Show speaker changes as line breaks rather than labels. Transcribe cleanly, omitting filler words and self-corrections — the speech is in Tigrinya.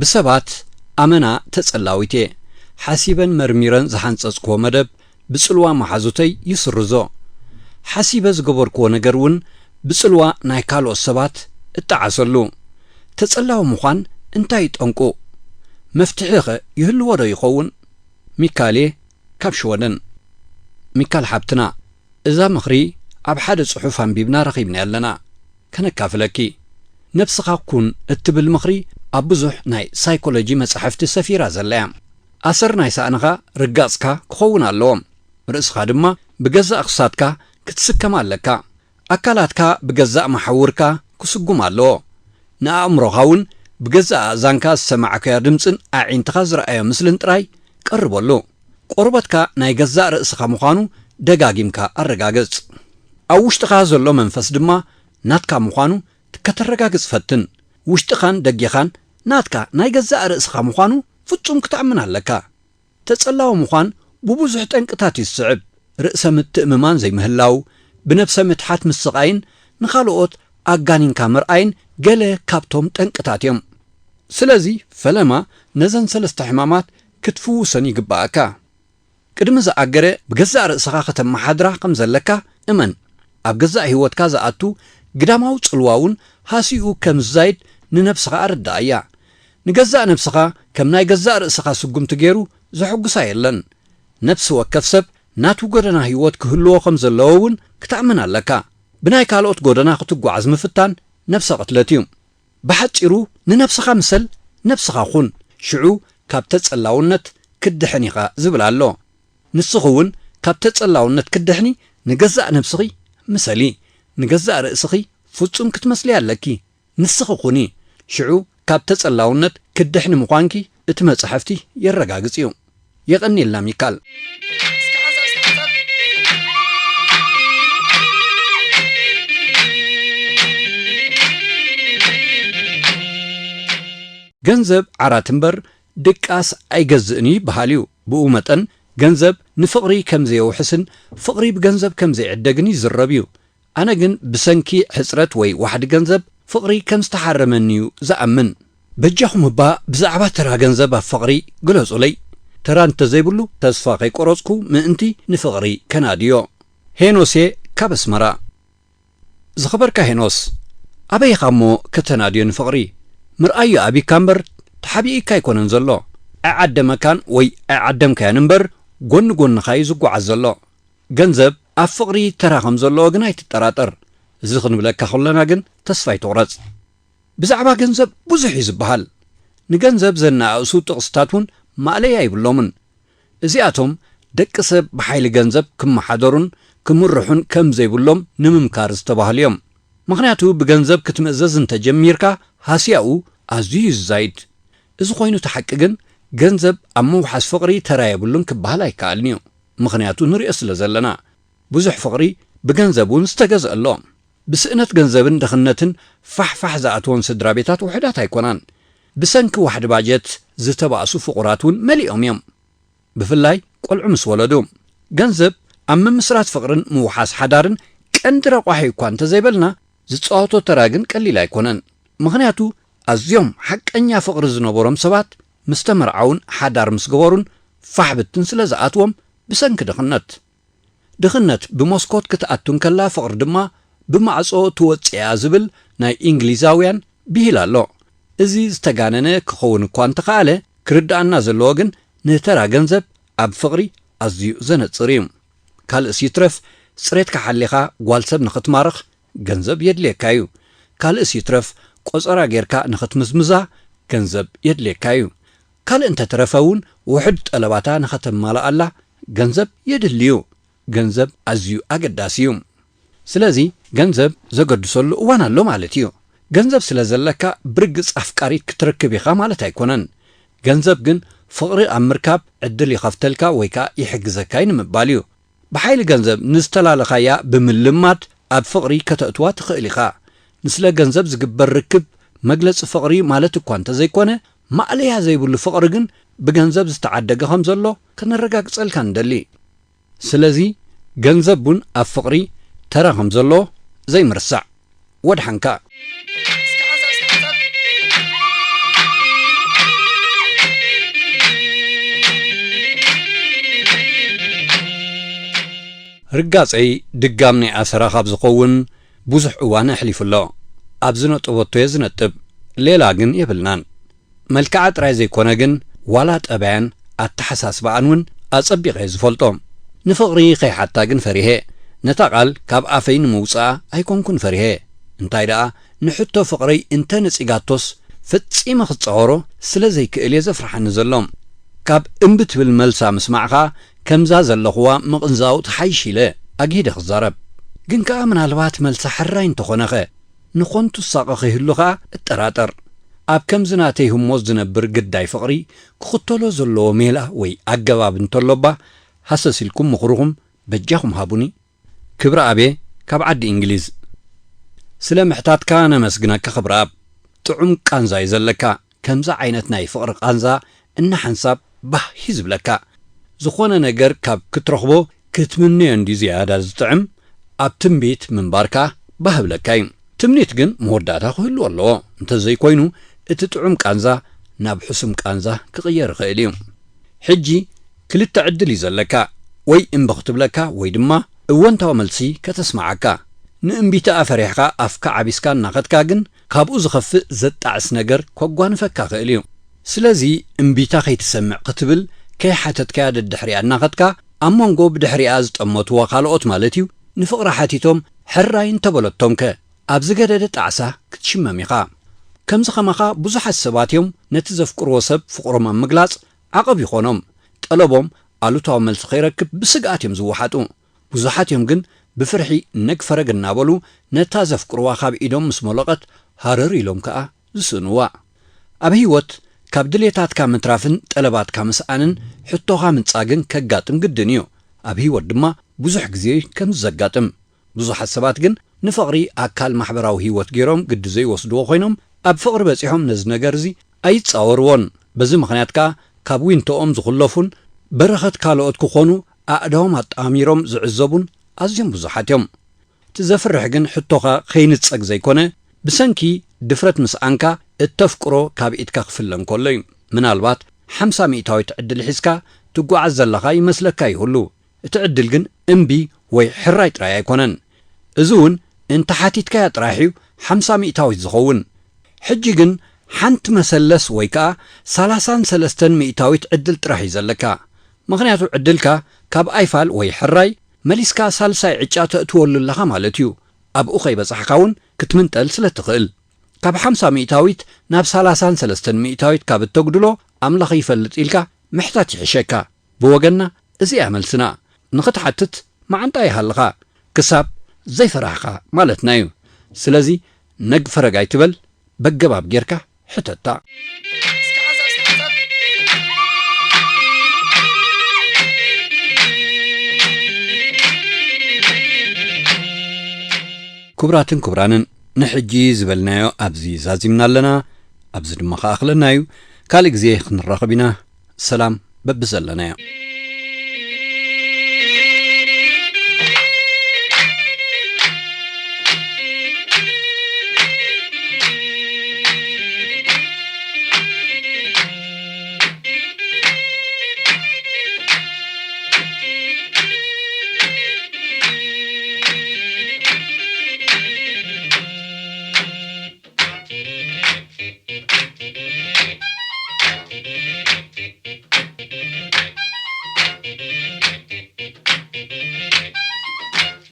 بسبات أمنا تسألاويتي حسيبا مرميرا زحانصصكو مدب بصلوا محازوتي يسرزو حسيبا زغبركو نغرون بصلوا ناي كالو سبات اتعاسلو تسألاو مخان انتاي طنقو مفتحيخ يهلو دو يخون ميكالي كابشودن ميكال حبتنا إذا مخري أب حد صحف بيبنا رقيبنا لنا كنكافلكي نفسخا كون اتبل مخري أبزح ناي سايكولوجي مصحفتي سفيرة زلام أسر ناي سانغا رقاصكا كخون اللوم رئيسخا دما بجزاء أقصادكا كتسكم لكا أكالاتكا بجزاء محوركا كسقم اللو نأمرغاون بجزاء زانكا سمعكا دمسن أعينتخا زرأي مثل تراي قربولو قربتكا ناي جزاء رئيسخا مخانو دقاقيمكا الرقاقص أوشتخا زلو منفس دما ناتكا مخانو كترقاقص فتن وشتخان دقيخان ناتكا ناي جزاء رئيسخا مخانو فتوم كتعمنا لكا تسألاو مخان ببوزح تنقتاتي السعب رئيسا متأممان زي مهلاو بنفسا متحات مسقاين نخالوقت أقانين كامر أين قاله كابتوم تنقتاتيهم سلازي فلما نزن سلست حمامات كتفوسن يقباكا قدم زاقره بجزاء رئيسخا ختم محادرة قمزلكا امن اب جزاء هيوتكا زاقتو قداماو صلواون هاسيو كم زايد ننفسخا أردايا نجزاء نفسخا كم ناي جزاء رئيسخا سقم تجيرو زحقسا يلن نفس وكفسب ناتو قدنا هيوت كهلو قمزلوون كتعمنا لكا بناي كالوت قدنا قطقو عزم فتان نفسا قتلتيوم بحجيرو ننفسخا مسل نفسخا خون شعو كابتت اللونت كدحنيقا زبلالو نسخون كابتت اللونت كدحني نجزاء نفسخي مسلي نجزاء رئيسخي فتصوم كتمسلي عليكي نسخوني شعو كابتت اللونت كدحني مقانكي اتمصحفتي يرغاغصيو يقني لنا ميكال ገንዘብ ዓራትንበር ድቃስ አይገዝእኒ በሃሊው ብኡመጠን ገንዘብ ንፍቅሪ ከምዘይውሕስን ፍቅሪ ብገንዘብ ከምዘይዕደግኒ ዝረብዩ ኣነ ግን ብሰንኪ ሕፅረት ወይ ዋሕድ ገንዘብ ፍቅሪ ከምዝተሓረመኒዩ ዝኣምን በጃኹም እባ ብዛዕባ ተራ ገንዘብ ኣብ ፍቅሪ ግለጹለይ ተራ እንተዘይብሉ ተስፋ ከይቆረፅኩ ምእንቲ ንፍቅሪ ከናድዮ ሄኖሴ ካብ ኣስመራ ዝኸበርካ ሄኖስ ኣበይኻ እሞ ከተናድዮ ንፍቅሪ مرأي أبي كامبر تحبي كاي كونن زلو أعدم كان وي أعدم كان نمبر جون خايز وعزلو جنزب أفقري تراهم زلو جنايت التراتر زخن بلا كخلنا جن تصفي تورز بزعبا جنزب بزحي زبهال نجنزب زنا أسوط قستاتون ما عليها يبلومن زياتهم دكسب بحيل جنزب كم حضرون كم رحون كم زي بلوم نمم كارز تبهاليوم مغنياتو بجنزب كتمزز انت جميركا هاسياو أزيز زايد إذا خوينو تحققن جنزب أمو حس فقري ترايا بلون كبهالاي كالنيو مغنياتو نري أسل زلنا بزح فقري بجنزبون استجز اللوم بسئنت جنزبن دخنتن فح زاعتون سدرابيتات وحدات هيكونان بسنك واحد باجت زتباسو فقراتون مليئهم يوم بفلاي قل عمس ولدوم جنزب أما مسرات فقرن موحاس حدارن كندرق وحي كوانت زيبلنا زتصاوتو تراجن كالليلا يكونان مغنياتو أزيوم حق أنيا فقر زنبورم سبات مستمرعون حدار مسقورون فحبتن سلازاتوم بسنك دخنت بموسكوت كتأتون كلا فقر دما بمعصو توتسيا زبل ناي إنجليزاويان بيهلالو إزي استغاننا كخون كوانتقالة كردانا زلوغن نترا جنزب أب فقري أزيو زنت صريم كالس يترف سريت كحليخا والسب نخت مارخ جنزب يدليكايو كالس يترف قصرا غيركا نختمزمزا ገንዘብ የድልካዩ ካል እንተ ተረፈውን ውሕድ ጠለባታ ነኸተም ማላ አላ ገንዘብ የድልዩ ገንዘብ አዝዩ አገዳሲዩ ስለዚ ገንዘብ ዘገድሰሉ እዋን አሎ ማለት እዩ ገንዘብ ስለዘለካ ብርግጽ አፍቃሪ ክትረክብ ይኻ ማለት አይኮነን ገንዘብ ግን ፍቅሪ አምርካብ ዕድል ይኸፍተልካ ወይካ ይሕግዘካ ይንምባልዩ በኃይል ገንዘብ ንስተላለኻያ ብምልማድ ኣብ ፍቅሪ ከተእትዋ ትኽእል ኢኻ ንስለ ገንዘብ ዝግበር ርክብ መግለጽ ፍቅሪ ማለት እኳ እንተ ዘይኮነ ማዕለያ ዘይብሉ ፍቅሪ ግን ብገንዘብ ዝተዓደገ ከም ዘሎ ከነረጋግጸልካ እንደሊ ስለዚ ገንዘቡን ኣብ ፍቅሪ ተራ ከም ዘሎ ዘይምርሳዕ ወድሓንካ ርጋጸይ ድጋም ናይ ኣሰራ ካብ ዝኸውን ብዙሕ እዋን ኣሕሊፉሎ ኣብ ዝነጥበቶ ዝነጥብ ሌላ ግን የብልናን መልክዓ ጥራይ ዘይኮነ ግን ዋላ ጠባያን ኣተሓሳስባን እውን ኣጸቢቐ ዝፈልጦ ንፍቕሪ ከይሓታ ግን ፈሪሄ ነታ ቃል ካብ ኣፈይ ንምውፃእ ኣይኮንኩን ፈሪሄ እንታይ ደኣ ንሕቶ ፍቕረይ እንተ ነጺጋቶስ ፍጺመ ክጸወሮ ስለ ዘይክእል ዘፍርሐኒ ዘሎም ካብ እምቢ ትብል መልሳ ምስማዕኻ ከምዛ ዘለኽዋ ምቕንዛውት ሓይሽ ኢለ ኣጊደ ክዛረብ ግን ከዓ ምናልባት መልሳ ሕራይ እንተኾነኸ ንኾንቱ ሳቐ ኸይህሉኻ እጠራጠር ኣብ ከምዚ ናተይ ህሞት ዝነብር ግዳይ ፍቕሪ ክኽተሎ ዘለዎ ሜላ ወይ ኣገባብ እንተሎባ ሃሰስ ኢልኩም ምኽሩኹም በጃኹም ሃቡኒ ክብሪ ኣቤ ካብ ዓዲ እንግሊዝ ስለ ምሕታትካ ነመስግነካ ክብሪ ኣብ ጥዑም ቃንዛ እዩ ዘለካ ከምዛ ዓይነት ናይ ፍቕሪ ቃንዛ እናሓንሳብ ባህ ዝብለካ ዝኾነ ነገር ካብ ክትረኽቦ ክትምንዮ እንዲ ዝያዳ ዝጥዕም ኣብ ትንቢት ምንባርካ ባህ ብለካ እዩ ትምኒት ግን መወዳእታ ክህሉ ኣለዎ እንተዘይኮይኑ እቲ ጥዑም ቃንዛ ናብ ሕሱም ቃንዛ ክቕየር ይኽእል እዩ ሕጂ ክልተ ዕድል እዩ ዘለካ ወይ እምቢ ክትብለካ ወይ ድማ እወንታዊ መልሲ ከተስማዓካ ንእምቢታ ፈሪሕካ ኣፍካ ዓቢስካ እናኸትካ ግን ካብኡ ዝኸፍእ ዘጣዕስ ነገር ከጓንፈካ ክእል እዩ ስለዚ እምቢታ ከይትሰምዕ ክትብል ከይሓተትካያ ደድሕሪያ እናኸትካ ኣብ መንጎ ብድሕሪያ ዝጠመትዎ ካልኦት ማለት እዩ ንፍቕሪ ሓቲቶም ሕራይ እንተበለቶምከ ኣብ ዝገደደ ጣዕሳ ክትሽመም ኢኻ ከምዚ ኸማኻ ብዙሓት ሰባት እዮም ነቲ ዘፍቅርዎ ሰብ ፍቕሮም ኣብ ምግላጽ ዓቐብ ይኾኖም ጠለቦም ኣሉታዊ መልሲ ኸይረክብ ብስግኣት እዮም ዝወሓጡ ብዙሓት እዮም ግን ብፍርሒ ነግፈረግ እናበሉ ነታ ዘፍቅርዋ ካብ ኢዶም ምስ መለቐት ሃረር ኢሎም ከዓ ዝስእንዋ ኣብ ህይወት ካብ ድሌታትካ ምትራፍን ጠለባትካ ምስኣንን ሕቶኻ ምንጻግን ከጋጥም ግድን እዩ ኣብ ህይወት ድማ ብዙሕ ግዜ ከም ዘጋጥም ብዙሓት ሰባት ግን ንፍቕሪ ኣካል ማሕበራዊ ህይወት ገይሮም ግዲ ዘይወስድዎ ኮይኖም ኣብ ፍቕሪ በፂሖም ነዚ ነገር እዚ ኣይጻወርዎን በዚ ምኽንያት ከዓ ካብ ዊንቶኦም ዝኽለፉን በረኸት ካልኦት ክኾኑ ኣእዳዎም ኣጣሚሮም ዝዕዘቡን ኣዝዮም ብዙሓት እዮም እቲ ዘፍርሕ ግን ሕቶኻ ከይንጸግ ዘይኮነ ብሰንኪ ድፍረት ምስኣንካ እተፍቅሮ ካብ ኢድካ ክፍለ እንከሎ እዩ ምናልባት 50 ሚእታዊት ዕድል ሒዝካ ትጓዓዝ ዘለኻ ይመስለካ ይህሉ እቲ ዕድል ግን እምቢ ወይ ሕራይ ጥራይ ኣይኮነን እዚ እውን እንተ ሓቲትካያ ጥራሕ እዩ 50 ሚእታዊት ዝኸውን ሕጂ ግን ሓንቲ መሰለስ ወይ ከዓ 33 ሚእታዊት ዕድል ጥራሕ እዩ ዘለካ ምኽንያቱ ዕድልካ ካብ ኣይፋል ወይ ሕራይ መሊስካ ሳልሳይ ዕጫ ተእትወሉ ኣለኻ ማለት እዩ ኣብኡ ኸይበጻሕካ እውን ክትምንጠል ስለ ትኽእል ካብ 50 ሚእታዊት ናብ 33 ሚእታዊት ካብ እተጉድሎ ኣምላኽ ይፈልጥ ኢልካ ምሕታት ይሕሸካ ብወገና እዚኣ መልስና ንኽትሓትት ማዓንጣ ይሃለኻ ክሳብ ዘይፈራሕኻ ማለትና እዩ ስለዚ ነግፈረግ ኣይትበል በገባብ ጌርካ ሕተታ ክቡራትን ክቡራንን ንሕጂ ዝበልናዮ ኣብዚ ዛዚምና ኣለና ኣብዚ ድማ ኸኣኽለና እዩ ካልእ ግዜ ክንራኸብ ኢና ሰላም በብዘለናዮ